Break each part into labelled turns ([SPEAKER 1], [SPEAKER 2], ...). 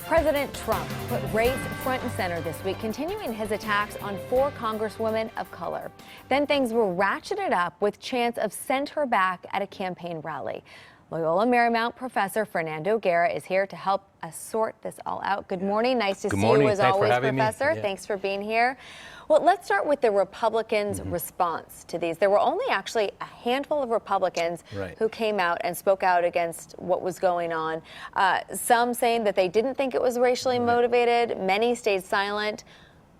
[SPEAKER 1] President Trump put race front and center this week, continuing his attacks on 4 congresswomen of color. Then things were ratcheted up with chants of "send her back" at a campaign rally. Loyola Marymount professor Fernando Guerra is here to help us sort this all out. Good morning. Nice to see you as always, Professor. Thanks for being here. Well, let's start with the Republicans' response to these. There were only actually a handful of Republicans who came out and spoke out against what was going on. Some saying that they didn't think it was racially motivated. Many stayed silent.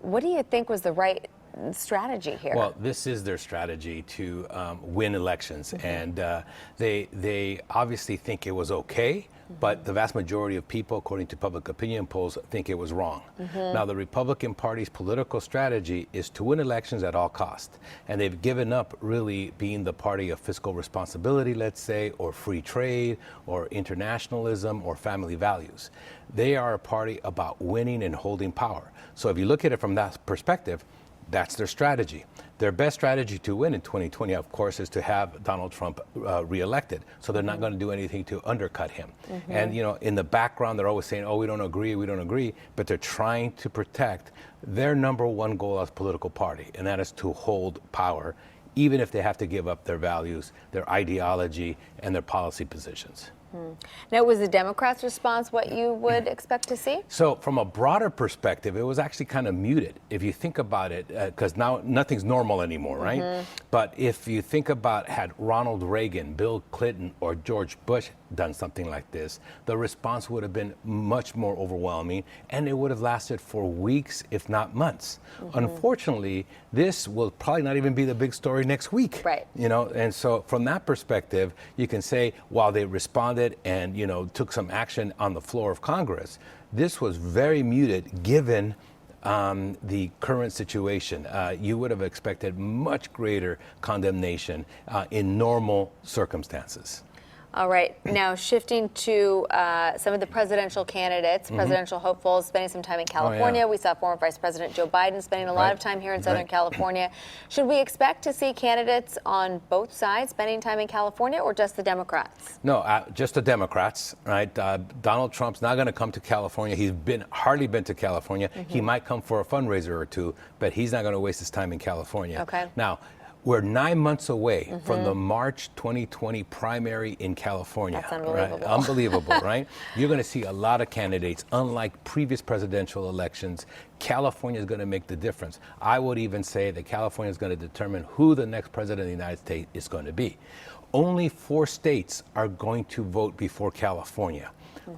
[SPEAKER 1] What do you think was the right strategy here?
[SPEAKER 2] Well, this is their strategy to win elections, and they obviously think it was okay, but the vast majority of people, according to public opinion polls, think it was wrong. Now, the Republican Party's political strategy is to win elections at all costs, and they've given up really being the party of fiscal responsibility, let's say, or free trade, or internationalism, or family values. They are a party about winning and holding power. So if you look at it from that perspective, that's their strategy. Their best strategy to win in 2020, of course, is to have Donald Trump reelected. So they're not going to do anything to undercut him. And, you know, in the background, they're always saying, oh, we don't agree, but they're trying to protect their number 1 goal as a political party, and that is to hold power, even if they have to give up their values, their ideology, and their policy positions.
[SPEAKER 1] Now, was the Democrats' response what you would expect to see?
[SPEAKER 2] So from a broader perspective, it was actually kind of muted. If you think about it, because now nothing's normal anymore, right? But if you think about had Ronald Reagan, Bill Clinton, or George Bush done something like this, the response would have been much more overwhelming, and it would have lasted for weeks, if not months. Unfortunately, this will probably not even be the big story next week.
[SPEAKER 1] Right.
[SPEAKER 2] You know, and so from that perspective, you can say while they responded and, you know, took some action on the floor of Congress, this was very muted given the current situation. You would have expected much greater condemnation in normal circumstances.
[SPEAKER 1] All right. Now, shifting to some of the presidential candidates, presidential hopefuls, spending some time in California. We saw former Vice President Joe Biden spending a lot of time here in Southern California. Should we expect to see candidates on both sides spending time in California, or just the Democrats?
[SPEAKER 2] No, just the Democrats, right? Donald Trump's not going to come to California. He's hardly been to California. He might come for a fundraiser or two, but he's not going to waste his time in California.
[SPEAKER 1] Okay.
[SPEAKER 2] Now, we're 9 months away from the March 2020 primary in California.
[SPEAKER 1] That's unbelievable.
[SPEAKER 2] Right? Unbelievable, right? You're going to see a lot of candidates. Unlike previous presidential elections, California is going to make the difference. I would even say that California is going to determine who the next president of the United States is going to be. Only 4 states are going to vote before California.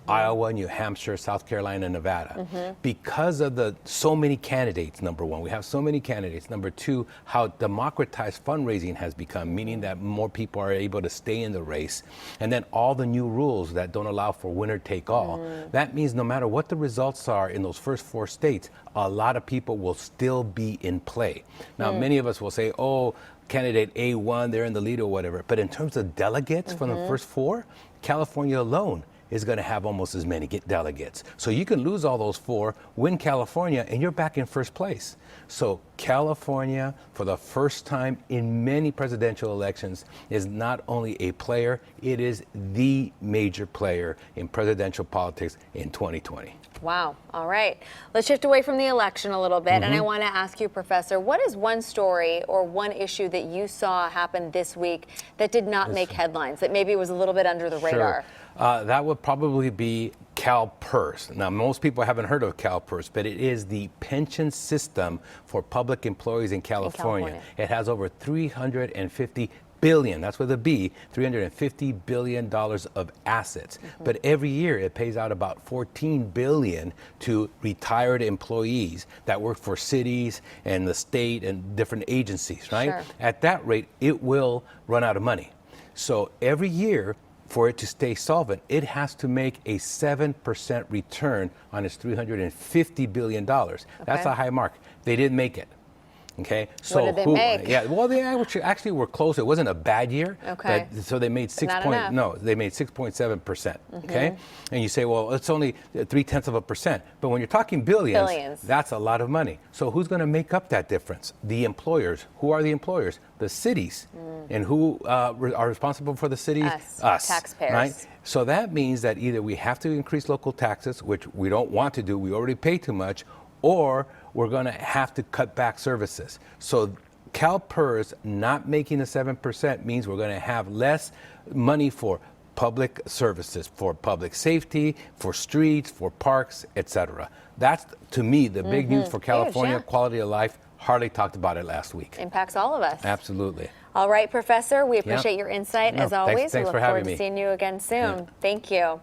[SPEAKER 2] Iowa, New Hampshire, South Carolina, and Nevada. Because of so many candidates, number 1, we have so many candidates. Number 2, how democratized fundraising has become, meaning that more people are able to stay in the race. And then all the new rules that don't allow for winner take all. That means no matter what the results are in those first 4 states, a lot of people will still be in play. Now, many of us will say, oh, candidate A1, they're in the lead or whatever. But in terms of delegates from the first 4, California alone is going to have almost as many delegates. So you can lose all those 4, win California, and you're back in first place. So California, for the first time in many presidential elections, is not only a player, it is the major player in presidential politics in 2020.
[SPEAKER 1] Wow. All right. Let's shift away from the election a little bit. And I want to ask you, Professor, what is one story or one issue that you saw happen this week that did not make headlines, that maybe was a little bit under the radar?
[SPEAKER 2] That would probably be CalPERS. Now, most people haven't heard of CalPERS, but it is the pension system for public employees in California. It has over $350 billion, that's with a B, $350 billion of assets. But every year it pays out about $14 billion to retired employees that work for cities and the state and different agencies, right? At that rate, it will run out of money. So every year, for it to stay solvent, it has to make a 7% return on its $350 billion. That's a high mark. They didn't make it. Okay, so
[SPEAKER 1] What did they make?
[SPEAKER 2] Yeah, well, they actually were close. It wasn't a bad year.
[SPEAKER 1] Okay.
[SPEAKER 2] So they made they made 6.7%. Okay, and you say, well, it's only 0.3%. But when you're talking billions, that's a lot of money. So who's going to make up that difference? The employers. Who are the employers? The cities. And who are responsible for the cities?
[SPEAKER 1] Us, taxpayers.
[SPEAKER 2] Right? So that means that either we have to increase local taxes, which we don't want to do. We already pay too much, or we're going to have to cut back services. So CalPERS not making the 7% means we're going to have less money for public services, for public safety, for streets, for parks, etc. That's, to me, the big news for California.
[SPEAKER 1] Huge, yeah.
[SPEAKER 2] Quality of life. Hardly talked about it last week.
[SPEAKER 1] Impacts all of us.
[SPEAKER 2] Absolutely.
[SPEAKER 1] All right, Professor, we appreciate your insight as always.
[SPEAKER 2] Thanks
[SPEAKER 1] we
[SPEAKER 2] for
[SPEAKER 1] look
[SPEAKER 2] having
[SPEAKER 1] forward
[SPEAKER 2] me.
[SPEAKER 1] to seeing you again soon. Thank you.